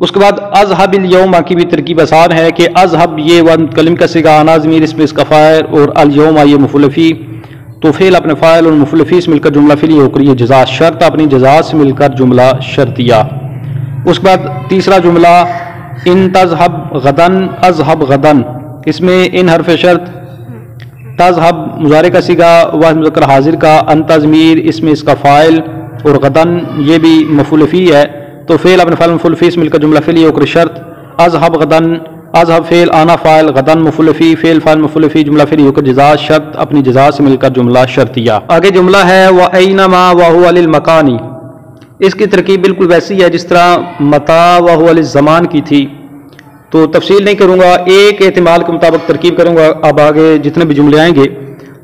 اس کے بعد اذهب اليوم کی بھی ترکیب آسان ہے کہ اذهب یہ متکلم کا صیغہ انا ضمیر اس میں اس کا فاعل اور اليوم یہ مفعول فی، تو فعل اپنے فاعل اور مفعول فی سے مل کر جملہ فعلی ہو کر یہ جزا شرط اپنی جزا سے مل کر جملہ شرطیہ۔ اس کے بعد تیسرا جملہ ان تذهب غدا اذهب غدا، اس میں ان حرف شرط، تذهب مضارع کا صیغہ واحد مذکر حاضر کا، انت ضمیر اس میں اس کا فاعل اور غدن یہ بھی مفعول فی ہے، تو فعل اپنے فاعل مفعول فی سے مل کر جملہ فعلی ہو کر شرط اذهب غدن، اذهب فعل آنا فاعل غدن مفعول فی، فعل فاعل مفعول فی جملہ فعلی ہو کر جزا شرط اپنی جزا سے مل کر جملہ شرطیہ۔ آگے جملہ ہے وَأَيْنَمَا وَهُوَ لِلْمَكَانِ، اس کی ترکیب بالکل ویسی ہے جس طرح متا وَهُوَ لِلزَّمَانِ کی تھی، تو تفصیل نہیں کروں گا، ایک احتمال کے مطابق ترکیب کروں گا۔ اب آگے جتنے بھی جملے آئیں گے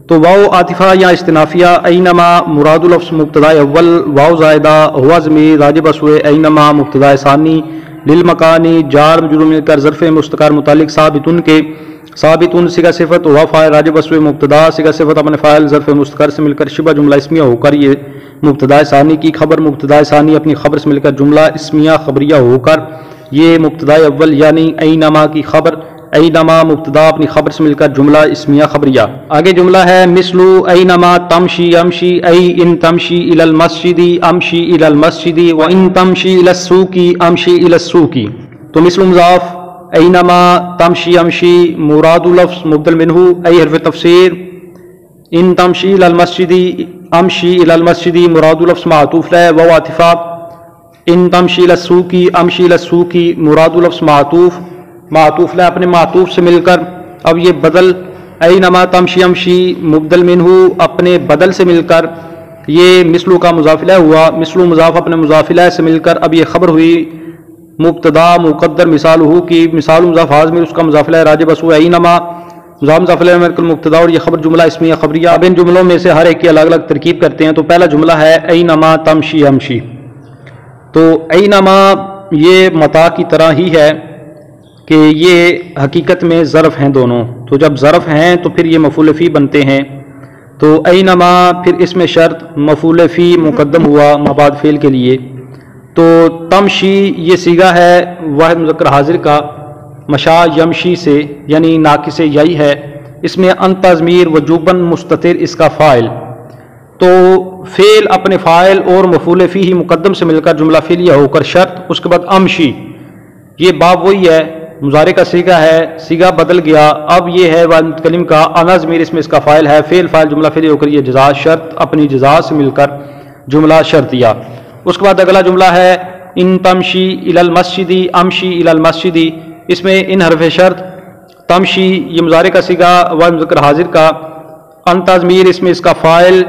تو واو عاطفہ یا استنافیہ، اینما مراد لفظ مبتدا اول، واو زائدہ، ہوا ضمیر راجع بسوئے، اینما مبتدا ثانی، للمکانی جار مجرور مل کر ظرف مستقر متعلق ثابتن کے، ثابتن صیغہ صفت، ہوا فاعل راجع بسوئے مبتدا، صیغہ صفت اپنے فاعل ظرف مستقر سے مل کر شبہ جملہ اسمیہ ہو کر یہ مبتدا ثانی کی خبر، مبتدا ثانی اپنی خبر سے مل کر جملہ اسمیہ خبریہ ہو کر یہ مبتدا اول یعنی اینما کی خبر، اینما مبتدا اپنی خبر سے مل کر جملہ اسمیہ خبریہ۔ آگے جملہ ہے مثلو اینما تمشی امشی، ای ان تمشی الی المسجد امشی الی المسجد، و ان تمشی الی السوق امشی الی السوق، تو مثل مضاف، اینما تمشی امشی مراد لفظ مبدل منہ، ای حرف تفسیر، ان تمشی الی المسجد امشی الی المسجد مراد لفظ معطوف ہے، و عاطفہ، ان تمشی الی السوق امشی الی السوق مراد لفظ معطوف، معطوف ہے اپنے معطوف سے مل کر اب یہ بدل، اینما تمشی امشی مبدل منہ اپنے بدل سے مل کر یہ مثلو کا مضاف الیہ ہوا، مثلو مضاف اپنے مضاف الیہ سے مل کر اب یہ خبر ہوئی مبتدا مقدر مثالہ کی، مثال مضاف حاضر اس کا مضاف الیہ راجع بس ہوا، اینما مضاف الیہ مل کر مبتدا اور یہ خبر جملہ اسمیہ خبریہ۔ اب ان جملوں میں سے ہر ایک کی الگ الگ ترکیب کرتے ہیں، تو پہلا جملہ ہے اینما تمشی امشی، تو اینما یہ متا کی طرح ہی ہے کہ یہ حقیقت میں ظرف ہیں دونوں، تو جب ظرف ہیں تو پھر یہ مفعول فی بنتے ہیں، تو اینما پھر اس میں شرط مفعول فی مقدم ہوا مبعد فعل کے لیے، تو تمشی یہ صیغہ ہے واحد مذکر حاضر کا، مشا یمشی سے یعنی ناقص یائی ہے، اس میں انت ضمیر وجوباً مستتر اس کا فاعل، تو فعل اپنے فاعل اور مفعول فی ہی مقدم سے مل کر جملہ فعلیہ ہو کر شرط، اس کے بعد امشی یہ باب وہی ہے، مضارع کا صیغہ ہے، صیغہ بدل گیا، اب یہ ہے متکلم کا انا ضمیر اس میں اس کا فاعل ہے، فعل فاعل جملہ فعلی ہو کر یہ جزا شرط اپنی جزا سے مل کر جملہ شرطیہ۔ اس کے بعد اگلا جملہ ہے ان تمشی الی المسجد امشی الی المسجد، اس میں ان حرف شرط، تمشی یہ مضارع کا صیغہ واحد مذکر حاضر کا، انت ضمیر اس میں اس کا فاعل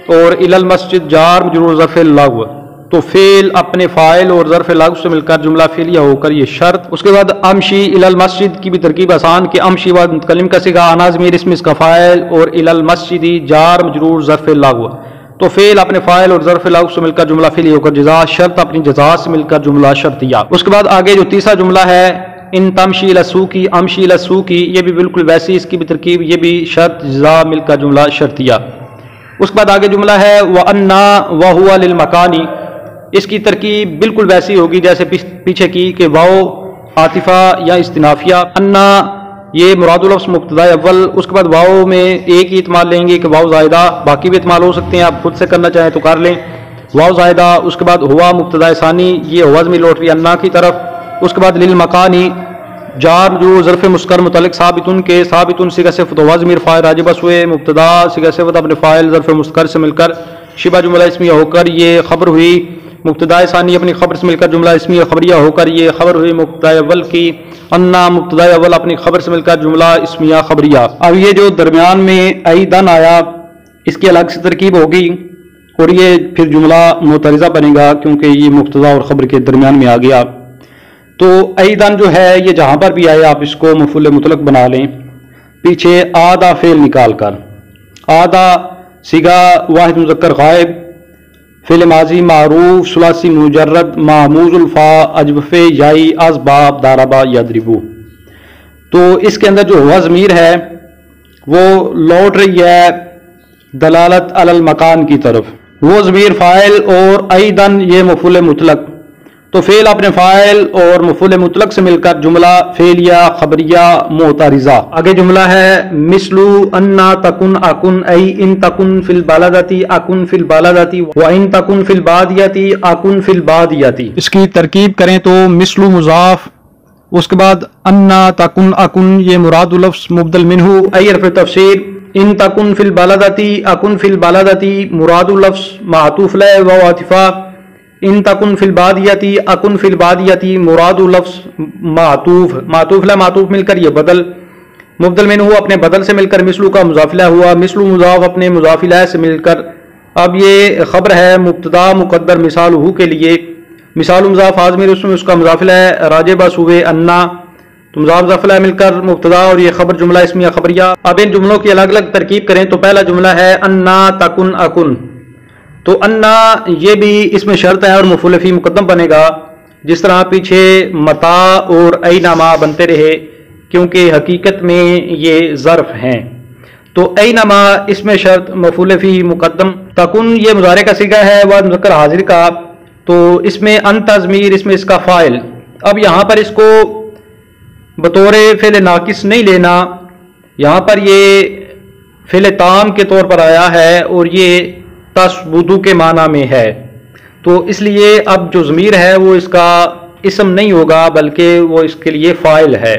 اور الی المسجد جار مجرور ظرف لغو، تو فعل اپنے فاعل اور ظرف لغو سے مل کر جملہ فعلیہ ہو کر یہ شرط۔ اس کے بعد امشی الی المسجد کی بھی ترکیب آسان کہ امشی واحد متکلم کا صیغہ انا ضمیر اس میں اس کا فاعل اور الی المسجد جار مجرور ظرف لغو، تو فعل اپنے فاعل اور ظرف لغو سے مل کر جملہ فعلیہ ہو کر جزا شرط اپنی جزا سے مل کر جملہ شرطیہ۔ اس کے بعد آگے جو تیسرا جملہ ہے ان تمشی الی السوق امشی الی السوق، یہ بھی بالکل ویسی اس کی بھی ترکیب، یہ بھی شرط جزا مل کر جملہ شرطیہ۔ اس کے بعد آگے جملہ ہے وَأَنَّا وَهُوَ لِلْمَكَانِ، اس کی ترکیب بالکل ویسی ہوگی جیسے پیچھے کی کہ واو عاطفہ یا استنافیہ، انا یہ مراد لفظ مبتدا اول، اس کے بعد واو میں ایک ہی احتمال لیں گے کہ واو زائدہ، باقی بھی احتمال ہو سکتے ہیں، آپ خود سے کرنا چاہیں تو کر لیں، واو زائدہ، اس کے بعد ہوا مبتدا ثانی، یہ ہوا ضمیر لوٹ رہی انا کی طرف، اس کے بعد للمکانی جار جو ظرف مسکر متعلق ثابتن کے، ثابتن صیغہ صفت ہوا ضمیر فاعل راجع بس ہوئے، مبتدا صیغہ صفت اپنے فاعل ظرف مسکر سے مل کر شبہ جملہ اسمیہ ہو کر یہ خبر ہوئی مبتدا ثانی اپنی خبر سے مل کر جملہ اسمیہ خبریہ ہو کر یہ خبر ہوئی مبتدا اول کی، انا مبتدا اول اپنی خبر سے مل کر جملہ اسمیہ خبریہ۔ اب یہ جو درمیان میں ایدن آیا اس کی الگ سے ترکیب ہوگی اور یہ پھر جملہ معترضہ بنے گا کیونکہ یہ مبتدا اور خبر کے درمیان میں آ گیا، تو ایدن جو ہے یہ جہاں پر بھی آئے آپ اس کو مفعول مطلق بنا لیں، پیچھے آدھا فعل نکال کر، آدھا صیغہ واحد مذکر غائب، فعل ماضی معروف ثلاثی مجرد معموز الفا اجوف یائی از باب داربا یضربو، تو اس کے اندر جو ہوا ضمیر ہے وہ لوٹ رہی ہے دلالت علی المکان کی طرف، وہ ضمیر فاعل اور ایدن یہ مفعول مطلق، تو فعل اپنے فاعل اور مفعول مطلق سے مل کر جملہ فعلیہ خبریہ معترضہ۔ آگے جملہ ہے مثلو انا تکن اکن ای ان تکن فی البلدتی اکن فی البلدتی و ان تکن فی البادیتی اکن فی البادیتی۔ اس کی ترکیب کریں تو مثلو مضاف، اس کے بعد انا تکن اکن یہ مراد لفظ مبدل منہ ای حرف تفسیر، ان تکن فی البلدتی اکن فی البلدتی مراد لفظ معطوف علیہ و عاطفہ، ان تکن فی البادیتی اکن فی البادیتی مراد لفظ معطوف علیہ معطوف مل کر یہ بدل، مبدل منہ اپنے بدل سے مل کر مثلو کا مضاف الیہ ہوا، مثلو مضاف اپنے مضاف الیہ سے مل کر اب یہ خبر ہے مبتدا مقدر مثالہ کے لیے، مثال مضاف آزمیر اس میں اس کا مضاف الیہ راجبہ صوبے انا، تو مضاف مضاف الیہ مل کر مبتدا اور یہ خبر جملہ اسمیہ خبریہ۔ اب ان جملوں کی الگ الگ ترکیب کریں تو پہلا جملہ ہے انا تکن اکن، تو انا یہ بھی اس میں شرط ہے اور مفعول فی مقدم بنے گا، جس طرح پیچھے متا اور اینما بنتے رہے، کیونکہ حقیقت میں یہ ظرف ہیں۔ تو اینما اس میں شرط مفعول فی مقدم، تکن یہ مضارع کا صیغہ ہے و مذکر حاضر کا، تو اس میں انت ضمیر اس میں اس کا فاعل۔ اب یہاں پر اس کو بطور فعل ناقص نہیں لینا، یہاں پر یہ فعل تام کے طور پر آیا ہے اور یہ تثبتو کے معنی میں ہے، تو اس لیے اب جو ضمیر ہے وہ اس کا اسم نہیں ہوگا بلکہ وہ اس کے لیے فاعل ہے،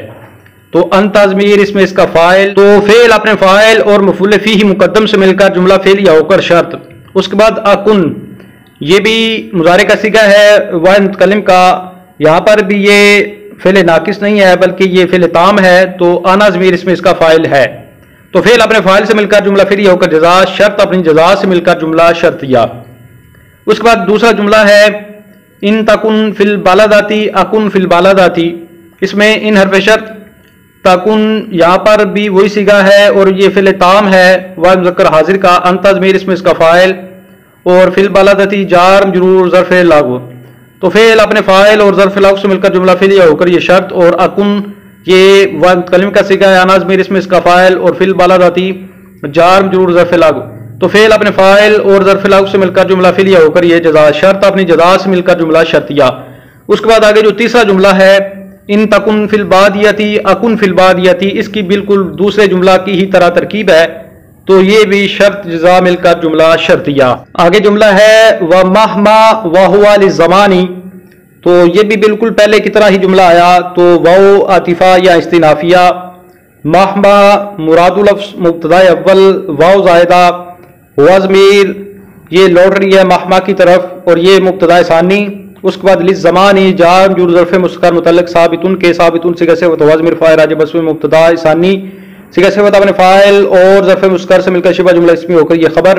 تو انت ضمیر اس میں اس کا فاعل، تو فعل اپنے فاعل اور مفعول فیہ مقدم سے مل کر جملہ فعلیہ ہو کر شرط۔ اس کے بعد اکن یہ بھی مضارع کا صیغہ ہے واحد متکلم کا، یہاں پر بھی یہ فعل ناقص نہیں ہے بلکہ یہ فعل تام ہے، تو انا ضمیر اس میں اس کا فاعل ہے، تو فعل اپنے فاعل سے مل کر جملہ فعلیہ ہو کر جزا، شرط اپنی جزا سے مل کر جملہ شرطیہ۔ اس کے بعد دوسرا جملہ ہے ان تکن فی البلدتی اکن فی البلدتی، اس میں ان حرف شرط، تکن یہاں پر بھی وہی صیغہ ہے اور یہ فعل تام ہے واحد مذکر حاضر کا، انت ضمیر اس میں اس کا فاعل اور فی البلدتی جار مجرور ظرف لاغو، تو فعل اپنے فاعل اور ظرف لاغو سے مل کر جملہ فعلیہ ہو کر یہ شرط، اور اکن یہ واحد متکلم کا صیغہ ہے، انا ضمیر اس میں اس کا فاعل اور فی البلدتی جار مجرور ظرف لاغو، تو فعل اپنے فاعل اور ظرف لاغو سے مل کر جملہ فعلیہ ہو کر یہ جزا، شرط اپنی جزا سے مل کر جملہ شرطیہ۔ اس کے بعد آگے جو تیسرا جملہ ہے ان تکن فی البادیتی اکن فی البادیتی، اس کی بالکل دوسرے جملہ کی ہی طرح ترکیب ہے، تو یہ بھی شرط جزا مل کر جملہ شرطیہ۔ آگے جملہ ہے وَمَهْمَا وَهُوَ لِلزَّمَانِ، تو یہ بھی بالکل پہلے کی طرح ہی جملہ آیا، تو واو عاطفہ یا استئنافیہ، مہما مراد لفظ مبتدا اول، واو زائدہ، ہوا ضمیر یہ لوٹ رہی ہے مہما کی طرف اور یہ مبتدا ثانی، اس کے بعد للزمانی جار مجرور ظرف مستقر متعلق ثابتن کے ثابتن صیغہ سے ہوا ضمیر فاعل راجع بس میں مبتدا ثانی صیغہ سے اپنے فاعل اور ظرف مستقر سے مل کر شبہ جملہ اسمی ہو کر یہ خبر،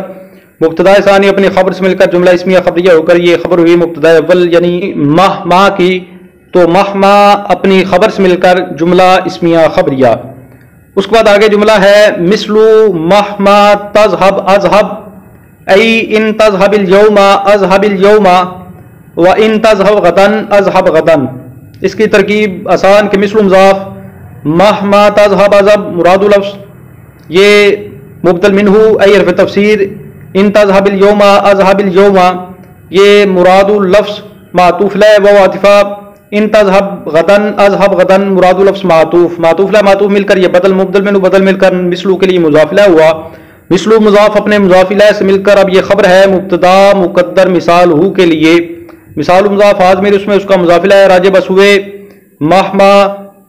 مبتدا ثانی اپنی خبر سے مل کر جملہ اسمیہ خبریہ ہو کر یہ خبر ہوئی مبتدا اول یعنی مہما کی، تو مہما اپنی خبر سے مل کر جملہ اسمیہ خبریہ۔ اس کے بعد آگے جملہ ہے مثلو مہما تذهب اذهب ای ان تذهب اليوم اذهب اليوم و ان تذهب غدا اذهب غدا، اس کی ترکیب آسان کہ مثل مضاف، مہما تذهب اذهب مراد لفظ یہ مبدل منہ ای حرف تفسیر، ان تذهب اليوم اذهب اليوم یہ مراد لفظ معطوف علیہ و عاطفہ، ان تذهب غدا اذهب غدا مراد لفظ معطوف علیہ معطوف مل کر یہ بدل مبدل منہ بدل مل کر مثلو کے لیے مضاف الیہ ہوا، مثلو مضاف اپنے مضاف الیہ سے مل کر اب یہ خبر ہے مبتدا مقدر مثال ہو کے لیے، مثال مضاف آزمیر اس میں اس کا مضاف الیہ راجع بس ہوئے، مہما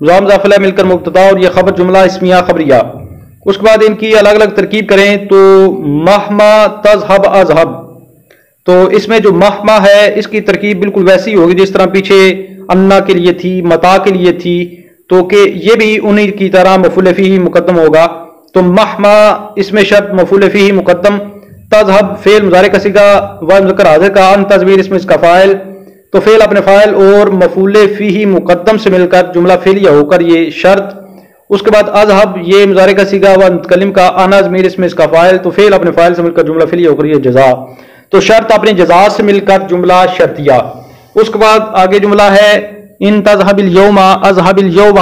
مضاف الیہ مل کر مبتدا اور یہ خبر جملہ اسمیہ خبریہ۔ اس کے بعد ان کی الگ الگ ترکیب کریں تو مہما تذهب اذهب، تو اس میں جو مہما ہے اس کی ترکیب بالکل ویسی ہوگی جس طرح پیچھے انا کے لیے تھی، متا کے لیے تھی، تو کہ یہ بھی انہی کی طرح مفعول فیہ مقدم ہوگا، تو مہما اس میں شرط مفعول فیہ مقدم، تذهب فعل مضارع کا صیغہ واحد مذکر حاضر کا، ان ضمیر اس میں اس کا فاعل، تو فعل اپنے فاعل اور مفعول فیہ مقدم سے مل کر جملہ فعلیہ ہو کر یہ شرط۔ اس کے بعد اذهب یہ مضارع کا صیغہ واحد متکلم کا، انا ضمیر اس میں اس کا فاعل، تو فعل اپنے فاعل سے مل کر جملہ فعلیہ ہو کر یہ جزا، تو شرط اپنی جزا سے مل کر جملہ شرطیہ۔ اس کے بعد آگے جملہ ہے ان تذهب اليوم اذهب اليوم،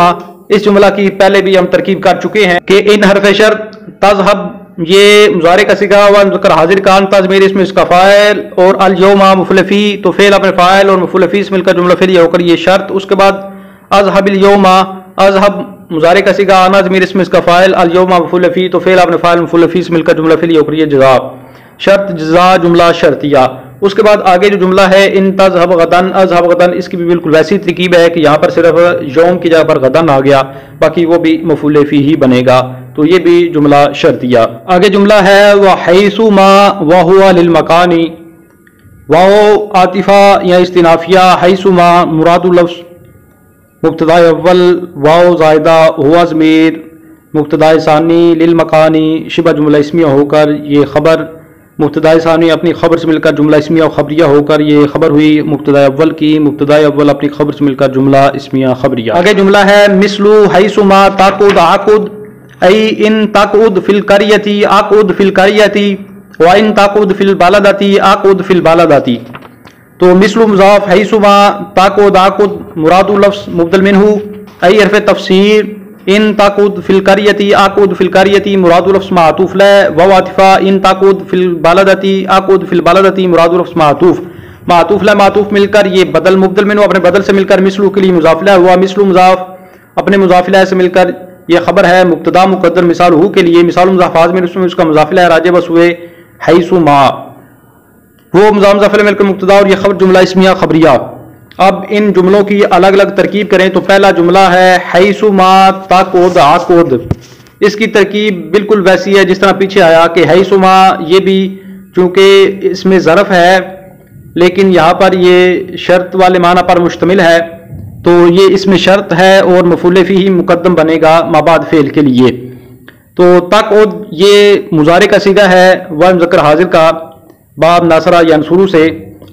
اس جملہ کی پہلے بھی ہم ترکیب کر چکے ہیں کہ ان حرف شرط تذهب یہ مضارع کا صیغہ و مذکر حاضر کا انتا ضمیر اسم اس کا فاعل اور الیوم مفعول فی، تو فعل اپنے فاعل اور مفعول فی سے مل کر جملہ فعلیہ ہو کر یہ شرط. اس کے بعد اذهب اليوم، اذهب مضارع کا صیغہ انا ضمیر اسم اس کا فاعل الیوم مفعول فی، تو فعل اپنے فاعل مفعول فی سے مل کر جملہ فعلیہ ہو کر یہ جزا شرط جزا جملہ شرطیہ. اس کے بعد آگے جو جملہ ہے ان تذهب غدا اذهب غدا، اس کی بھی بالکل ویسی ترکیب ہے کہ یہاں پر صرف یوم کی جگہ پر غدن آ گیا، باقی وہ بھی مفعول فی ہی بنے گا، تو یہ بھی جملہ شرطیہ. آگے جملہ ہے وحیث ما وهو للمکان، واو عاطفہ یا استنافیہ، حیث ما مراد لفظ مبتدا اول، واو زائدہ ہوا ضمیر مبتدا ثانی، للمکانی شبہ جملہ اسمیہ ہو کر یہ خبر مبتدا ثانی اپنی خبر سے مل کر جملہ اسمیہ و خبریہ ہو کر یہ خبر ہوئی مبتدا اول کی، مبتدا اول اپنی خبر سے مل کر جملہ اسمیہ خبریہ. آگے جملہ ہے مثلو حیث ما تقعد عقد، ای ان تقعد فی القریۃ اقعد فی القریۃ و ان تقعد فی البلدۃ اقعد فی البلدۃ. تو مثل مضاف، حیث ما تقعد عقد مراد لفظ مبدل منہ، ای حرف تفسیر، ان تقعد فی القریۃ اقعد فی القریۃ مراد لفظ معطوف لہ، واو عاطفہ، ان تقعد فی البلدۃ اقعد فی البلدۃ مراد لفظ معطوف، معطوف لہ معطوف مل کر یہ بدل مبدل منہ اپنے بدل سے مل کر مثلو کے لیے مضاف لہ ہوا، مثل مضاف اپنے مضاف لہ سے مل کر یہ خبر ہے مبتدا مقدر مثال ہو کے لیے، مثال مضاف میں اس کا مضاف لہ راجع بس ہوئے حیث ما، وہ مضاف مل کر مبتدا اور یہ خبر جملہ اسمیہ خبریہ. اب ان جملوں کی الگ الگ ترکیب کریں تو پہلا جملہ ہے حیث ما تقعد عقد، اس کی ترکیب بالکل ویسی ہے جس طرح پیچھے آیا کہ حیث ما، یہ بھی چونکہ اس میں ظرف ہے لیکن یہاں پر یہ شرط والے معنی پر مشتمل ہے تو یہ اس میں شرط ہے اور مفعول فی ہی مقدم بنے گا ما بعد فعل کے لیے. تو تقعد یہ مضارع کا صیغہ ہے و مذکر حاضر کا باب ناصرہ ینصرو سے،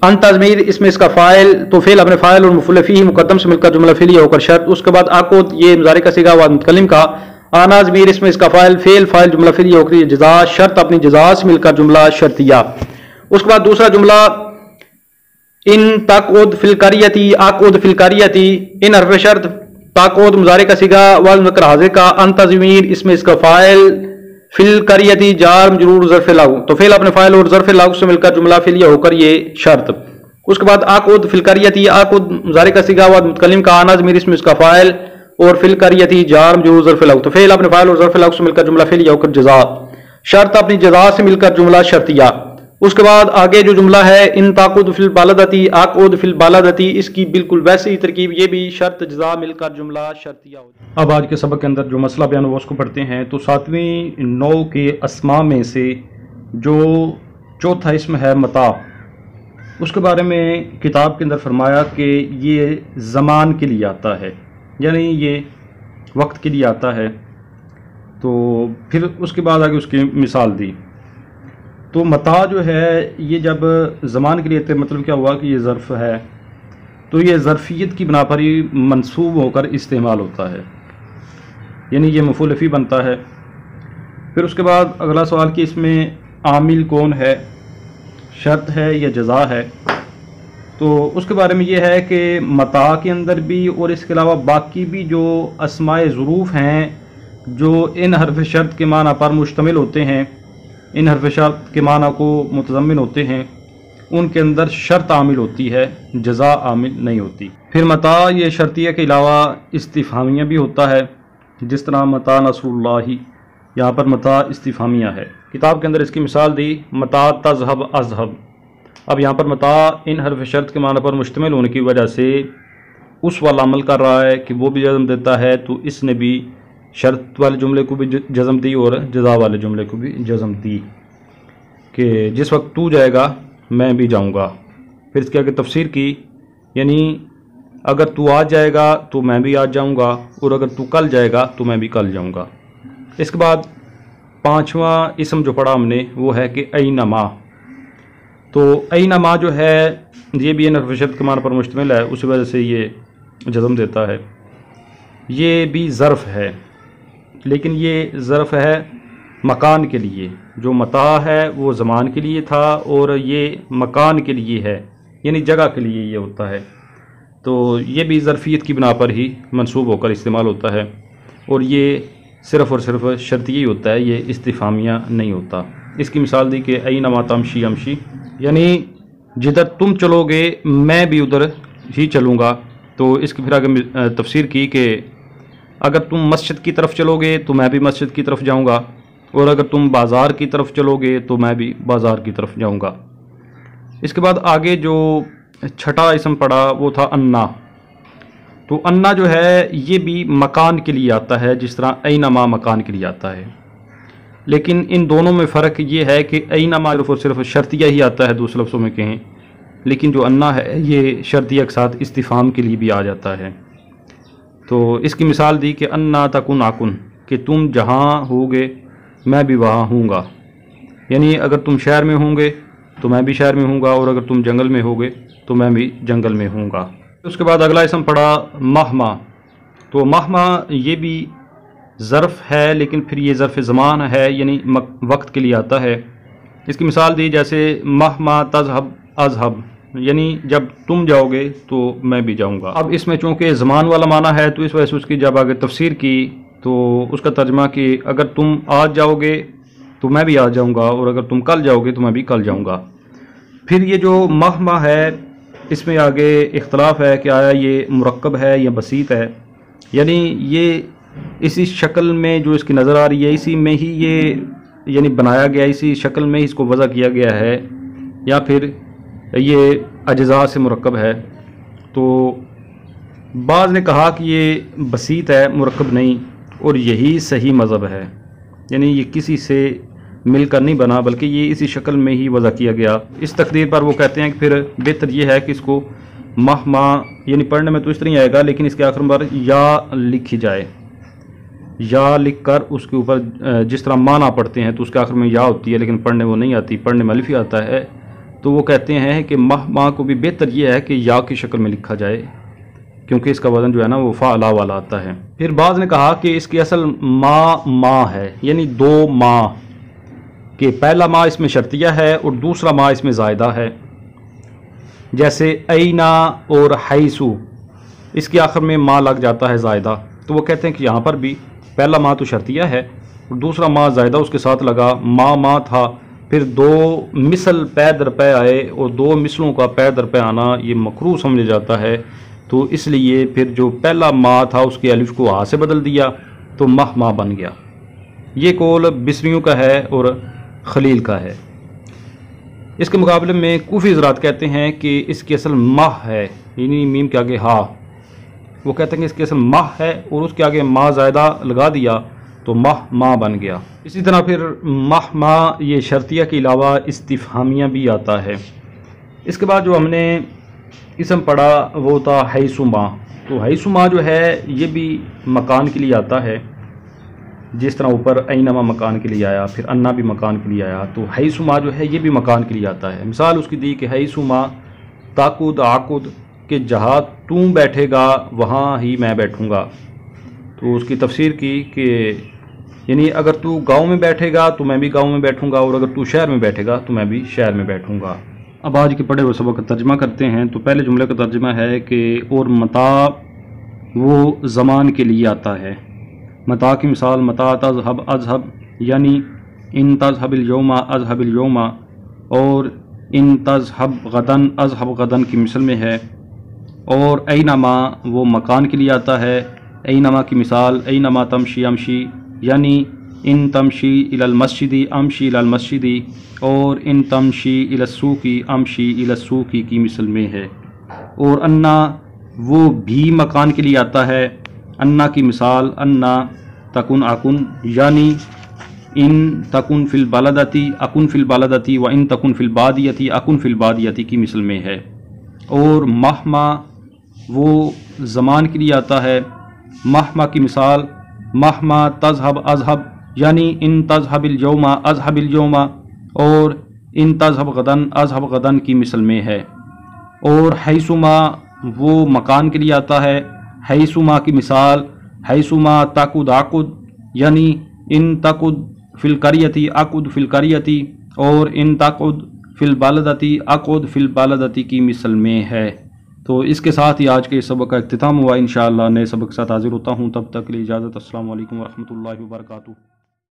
انت ضمیر اس میں اس کا فاعل، تو فعل اپنے فاعل اور مفعول فیہ مقدم سے مل کر جملہ فعلیہ ہو کر شرط. اس کے بعد عقد یہ مضارع کا صیغہ و متکلم کا، آنا ضمیر اس میں اس کا فاعل، فعل فاعل جملہ فعلیہ ہو کر جزا شرط اپنی جزا سے مل کر جملہ شرطیہ. اس کے بعد دوسرا جملہ ان تقعد فی القریۃ اقعد فی القریۃ، ان حرف شرط، تقعد مضارع کا صیغہ و مذکر حاضر کا، انت ضمیر اس میں اس کا فاعل، فی القریۃ جار مجرور ظرف لاغو، تو فعل اپنے فاعل اور ظرف لاغو سے مل کر جملہ فعلیہ ہو کر یہ شرط. اس کے بعد اقعد فی القریۃ اقعد مضارع کا صیغہ و متکلم کا، آنا ضمیر اس میں اس کا فاعل اور فی القریۃ جار مجرور ظرف لاغو، تو فعل اپنے فاعل اور ظرف لاغو سے مل کر جملہ فعلیہ ہو کر جزا شرط اپنی جزا سے مل کر جملہ شرطیہ. اس کے بعد آگے جو جملہ ہے ان تقعد فی البلدۃ اقعد فی البلدۃ، اس کی بالکل ویسی ہی ترکیب، یہ بھی شرط جزا مل کر جملہ شرطیہ ہو جائے. اب آج کے سبق کے اندر جو مسئلہ بیان ہوا اس کو پڑھتے ہیں. تو 7ویں نوع کے اسماء میں سے جو چوتھا اسم ہے متاع، اس کے بارے میں کتاب کے اندر فرمایا کہ یہ زمان کے لیے آتا ہے، یعنی یہ وقت کے لیے آتا ہے. تو پھر اس کے بعد آگے اس کی مثال دی. تو متاع جو ہے یہ جب زمان کے لیے آتے مطلب کیا ہوا کہ یہ ظرف ہے، تو یہ ظرفیت کی بنا پر ہی منصوب ہو کر استعمال ہوتا ہے، یعنی یہ مفعول فی بنتا ہے. پھر اس کے بعد اگلا سوال کہ اس میں عامل کون ہے، شرط ہے یا جزا ہے. تو اس کے بارے میں یہ ہے کہ متاع کے اندر بھی اور اس کے علاوہ باقی بھی جو اسماء ظروف ہیں جو ان حرف شرط کے معنی پر مشتمل ہوتے ہیں، ان حرف شرط کے معنی کو متضمن ہوتے ہیں، ان کے اندر شرط عامل ہوتی ہے، جزا عامل نہیں ہوتی. پھر متاع یہ شرطیہ کے علاوہ استفہامیہ بھی ہوتا ہے، جس طرح متاع نصر اللہ، یہاں پر متاع استفہامیہ ہے. کتاب کے اندر اس کی مثال دی متاع تذهب اذهب. اب یہاں پر متاع ان حرف شرط کے معنی پر مشتمل ہونے کی وجہ سے اس والا عمل کر رہا ہے کہ وہ بھی جزم دیتا ہے، تو اس نے بھی شرط والے جملے کو بھی جزم دی اور جزا والے جملے کو بھی جزم دی کہ جس وقت تو جائے گا میں بھی جاؤں گا. پھر اس کے آگے تفسیر کی، یعنی اگر تو آج جائے گا تو میں بھی آج جاؤں گا، اور اگر تو کل جائے گا تو میں بھی کل جاؤں گا. اس کے بعد 5واں اسم جو پڑھا ہم نے وہ ہے کہ اینما. تو اینما جو ہے یہ بھی ان حرف شرط کے معنی پر مشتمل ہے، اسی وجہ سے یہ جزم دیتا ہے. یہ بھی ظرف ہے، لیکن یہ ظرف ہے مکان کے لیے. جو متاع ہے وہ زمان کے لیے تھا اور یہ مکان کے لیے ہے، یعنی جگہ کے لیے یہ ہوتا ہے. تو یہ بھی ظرفیت کی بنا پر ہی منصوب ہو کر استعمال ہوتا ہے، اور یہ صرف اور صرف شرطیہ ہی ہوتا ہے، یہ استفہامیہ نہیں ہوتا۔ اس کی مثال دی کہ اینما تمشی امشی، یعنی جدھر تم چلو گے میں بھی ادھر ہی چلوں گا۔ تو اس کی پھر آگے تفسیر کی کہ اگر تم مسجد کی طرف چلو گے تو میں بھی مسجد کی طرف جاؤں گا، اور اگر تم بازار کی طرف چلو گے تو میں بھی بازار کی طرف جاؤں گا۔ اس کے بعد آگے جو چھٹا اسم پڑا وہ تھا انا۔ تو انا جو ہے یہ بھی مکان کے لیے آتا ہے، جس طرح اینما مکان کے لیے آتا ہے، لیکن ان دونوں میں فرق یہ ہے کہ اینما صرف اور صرف شرطیہ ہی آتا ہے، دوسرے لفظوں میں کہیں، لیکن جو انا ہے یہ شرطیہ کے ساتھ استفہام کے لیے بھی آ جاتا ہے۔ تو اس کی مثال دی کہ انا تکن آکن، کہ تم جہاں ہوگے میں بھی وہاں ہوں گا، یعنی اگر تم شہر میں ہوں گے تو میں بھی شہر میں ہوں گا، اور اگر تم جنگل میں ہوگے تو میں بھی جنگل میں ہوں گا۔ اس کے بعد اگلا اسم پڑا مہما۔ تو مہما یہ بھی ظرف ہے، لیکن پھر یہ ظرف زمان ہے، یعنی وقت کے لیے آتا ہے۔ اس کی مثال دی جیسے مہما تذهب اذهب، یعنی جب تم جاؤ گے تو میں بھی جاؤں گا۔ اب اس میں چونکہ زمان والا معنی ہے تو اس وجہ سے اس کی جب آگے تفسیر کی تو اس کا ترجمہ کہ اگر تم آج جاؤ گے تو میں بھی آج جاؤں گا، اور اگر تم کل جاؤ گے تو میں بھی کل جاؤں گا۔ پھر یہ جو مہما ہے اس میں آگے اختلاف ہے کہ آیا یہ مرکب ہے یا بسیط ہے، یعنی یہ اسی شکل میں جو اس کی نظر آ رہی ہے اسی میں ہی یہ یعنی بنایا گیا، اسی شکل میں اس کو وضع کیا گیا ہے، یا پھر یہ اجزاء سے مرکب ہے۔ تو بعض نے کہا کہ یہ بسیط ہے، مرکب نہیں، اور یہی صحیح مذہب ہے، یعنی یہ کسی سے مل کر نہیں بنا بلکہ یہ اسی شکل میں ہی وضع کیا گیا۔ اس تقدیر پر وہ کہتے ہیں کہ پھر بہتر یہ ہے کہ اس کو مہما یعنی پڑھنے میں تو اس طرح ہی آئے گا، لیکن اس کے آخر پر یا لکھی جائے، یا لکھ کر اس کے اوپر جس طرح معنی پڑھتے ہیں تو اس کے آخر میں یا ہوتی ہے، لیکن پڑھنے وہ نہیں آتی، پڑھنے میں الف ہی آتا ہے۔ تو وہ کہتے ہیں کہ مہما کو بھی بہتر یہ ہے کہ یا کی شکل میں لکھا جائے، کیونکہ اس کا وزن جو ہے نا وہ فعلا والا آتا ہے۔ پھر بعض نے کہا کہ اس کی اصل ماں ہے، یعنی دو ماں، کہ پہلا ماں اس میں شرطیہ ہے اور دوسرا ماں اس میں زائدہ ہے، جیسے اینا اور حیثو، اس کے آخر میں ماں لگ جاتا ہے زائدہ۔ تو وہ کہتے ہیں کہ یہاں پر بھی پہلا ماں تو شرطیہ ہے اور دوسرا ماں زائدہ اس کے ساتھ لگا، ماں تھا، پھر دو مثل پے در پے آئے، اور دو مثلوں کا پے در پے آنا یہ مکروہ سمجھا جاتا ہے، تو اس لیے پھر جو پہلا ماں تھا اس کے الف کو ہا سے بدل دیا تو ماں بن گیا۔ یہ قول بصریوں کا ہے اور خلیل کا ہے۔ اس کے مقابلے میں کوفی حضرات کہتے ہیں کہ اس کی اصل ماہ ہے، یعنی میم کے آگے ہا، وہ کہتے ہیں کہ اس کی اصل ماہ ہے اور اس کے آگے ماں زائدہ لگا دیا تو ماں بن گیا۔ اسی طرح پھر ماں یہ شرطیہ کے علاوہ استفہامیہ بھی آتا ہے۔ اس کے بعد جو ہم نے اسم پڑھا وہ تھا حیثما۔ تو حیثما جو ہے یہ بھی مکان کے لیے آتا ہے، جس طرح اوپر اینما مکان کے لیے آیا، پھر انا بھی مکان کے لیے آیا، تو حیثما جو ہے یہ بھی مکان کے لیے آتا ہے۔ مثال اس کی دی کہ حیثما تاقد آقد، کہ جہاں تم بیٹھے گا وہاں ہی میں بیٹھوں گا۔ تو اس کی تفسیر کی کہ یعنی اگر تو گاؤں میں بیٹھے گا تو میں بھی گاؤں میں بیٹھوں گا، اور اگر تو شہر میں بیٹھے گا تو میں بھی شہر میں بیٹھوں گا۔ اب آج کے پڑھے ہوئے سبق کا ترجمہ کرتے ہیں۔ تو پہلے جملے کا ترجمہ ہے کہ اور متاع وہ زمان کے لیے آتا ہے۔ متاع کی مثال متاع تذهب اذهب، یعنی ان تذهب اليوم اذهب اليوم، اور ان تذهب غدا اذهب غدا کی مثل میں ہے۔ اور اینما وہ مکان کے لیے آتا ہے۔ اینما کی مثال اینما تمشی امشی، یعنی ان تمشی الی المسجد امشی الی المسجد، اور ان تمشی الی السوق امشی الی السوق کی مثل میں ہے۔ اور انا وہ بھی مکان کے لیے آتا ہے۔ انا کی مثال انا تکن اکن، یعنی ان تکن فی البلدتی اکن فی البلدتی و ان تکن فی البادیتی اکن فی البادیتی کی مثل میں ہے۔ اور مہما وہ زمان کے لیے آتا ہے۔ مہما کی مثال مہما تذهب اذهب، یعنی ان تذهب اليوم اذهب اليوم، اور ان تذهب غدا اذهب غدا کی مثل میں ہے۔ اور حیثما وہ مکان کے لیے آتا ہے۔ حیثما کی مثال حیثما تقد عقد، یعنی ان تقد فی القریتی عقد فی القریتی، اور ان تقد فی البلدتی عقد فی البلدتی کی مثل میں ہے۔ تو اس کے ساتھ ہی آج کے سبق کا اختتام ہوا. انشاءاللہ نئے سبق کے ساتھ حاضر ہوتا ہوں. تب تک کے لیے اجازت. السلام علیکم ورحمۃ اللہ وبرکاتہ.